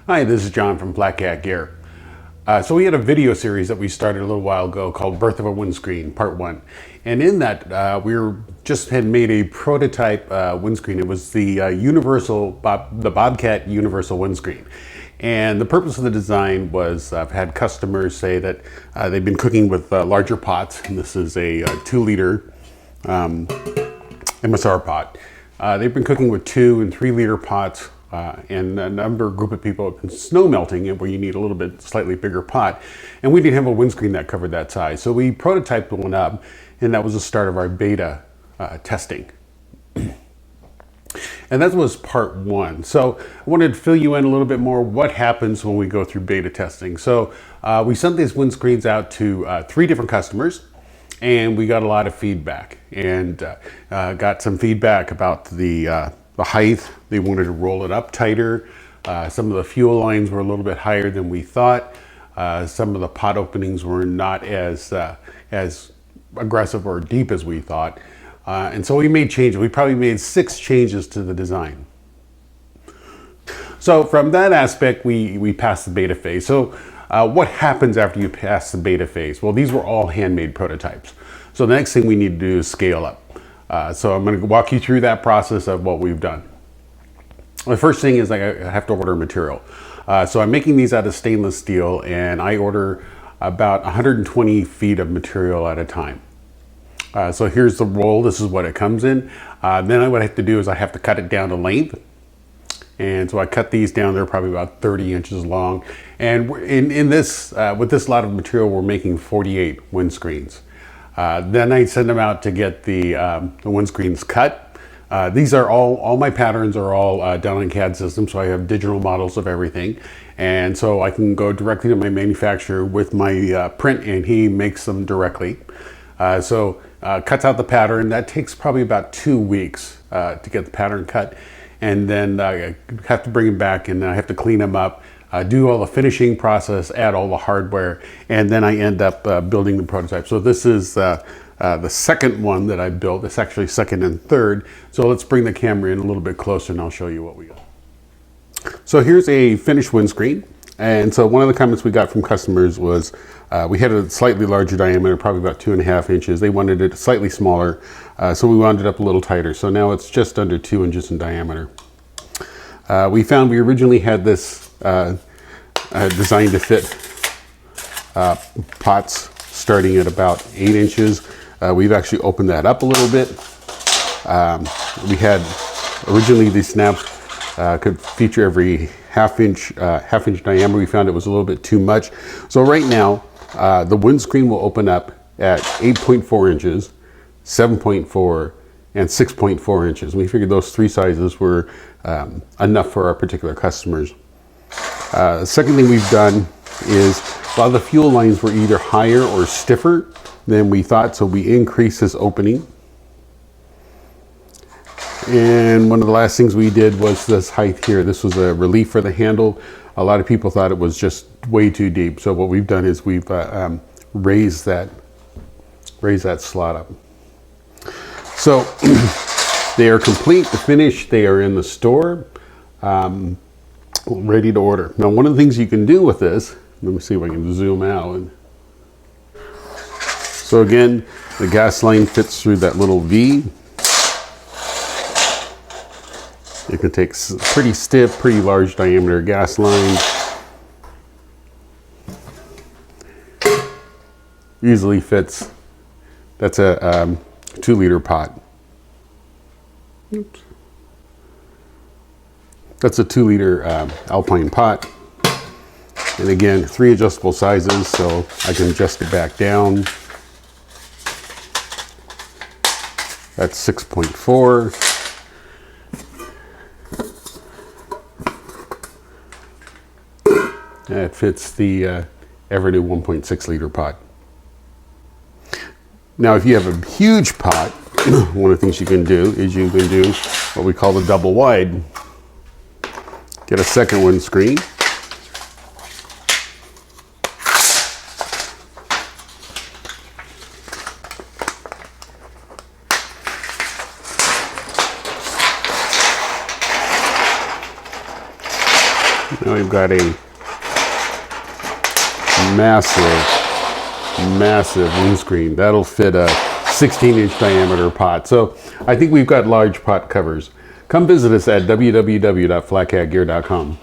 Hi, this is John from FlatCatGear. So we had a video series that we started a little while ago called Birth of a Windscreen, Part 1. And in that, just had made a prototype windscreen. It was the Bobcat Universal Windscreen. And the purpose of the design was I've had customers say that they've been cooking with larger pots. And this is a 2-liter MSR pot. They've been cooking with 2 and 3-liter pots. And a group of people have been snow melting it, where you need a little bit slightly bigger pot. And we didn't have a windscreen that covered that size. So we prototyped one up, and that was the start of our beta testing. And that was part 1. So I wanted to fill you in a little bit more what happens when we go through beta testing. So we sent these windscreens out to 3 different customers, and we got a lot of feedback. And got some feedback about the height. They wanted to roll it up tighter. Some of the fuel lines were a little bit higher than we thought. Some of the pot openings were not as aggressive or deep as we thought. And so we made changes. We probably made 6 changes to the design. So from that aspect, we passed the beta phase. So what happens after you pass the beta phase? Well, these were all handmade prototypes. So the next thing we need to do is scale up. So I'm going to walk you through that process of what we've done. The first thing is I have to order material. So I'm making these out of stainless steel, and I order about 120 feet of material at a time. So here's the roll. This is what it comes in. Then what I have to do is I have to cut it down to length. And so I cut these down. They're probably about 30 inches long. And in this, with this lot of material, we're making 48 windscreens. Then I send them out to get the windscreens cut. These are all my patterns are all done on CAD systems, so I have digital models of everything. And so I can go directly to my manufacturer with my print, and he makes them directly. Cuts out the pattern. That takes probably about 2 weeks to get the pattern cut. And then I have to bring them back, and I have to clean them up. Do all the finishing process, add all the hardware, and then I end up building the prototype. So this is the second one that I built. It's actually second and third. So let's bring the camera in a little bit closer, and I'll show you what we got. So here's a finished windscreen. And so one of the comments we got from customers was we had a slightly larger diameter, probably about 2.5 inches. They wanted it slightly smaller, so we wound it up a little tighter. So now it's just under 2 inches in diameter. We found we originally had this designed to fit pots starting at about 8 inches. We've actually opened that up a little bit. We had originally these snaps could feature every half inch diameter. We found it was a little bit too much. So right now the windscreen will open up at 8.4 inches, 7.4, and 6.4 inches. We figured those 3 sizes were enough for our particular customers. The second thing we've done is a lot of the fuel lines were either higher or stiffer than we thought, so we increased this opening. And one of the last things we did was this height here. This was a relief for the handle. A lot of people thought it was just way too deep. So what we've done is we've raised that slot up. So they are complete, finished. They are in the store, ready to order. Now, one of the things you can do with this, let me see if I can zoom out. So again, the gas line fits through that little V. You can take pretty stiff, pretty large diameter gas lines. Easily fits. That's a 2-liter pot. Oops. That's a 2-liter Alpine pot. And again, 3 adjustable sizes, so I can adjust it back down. That's 6.4. That fits the ever new 1.6 liter pot. Now, if you have a huge pot, one of the things you can do is you can do what we call the double wide. Get a second windscreen. Now we've got a massive windscreen. That'll fit a 16-inch diameter pot. So I think we've got large pot covers. Come visit us at www.flatcatgear.com.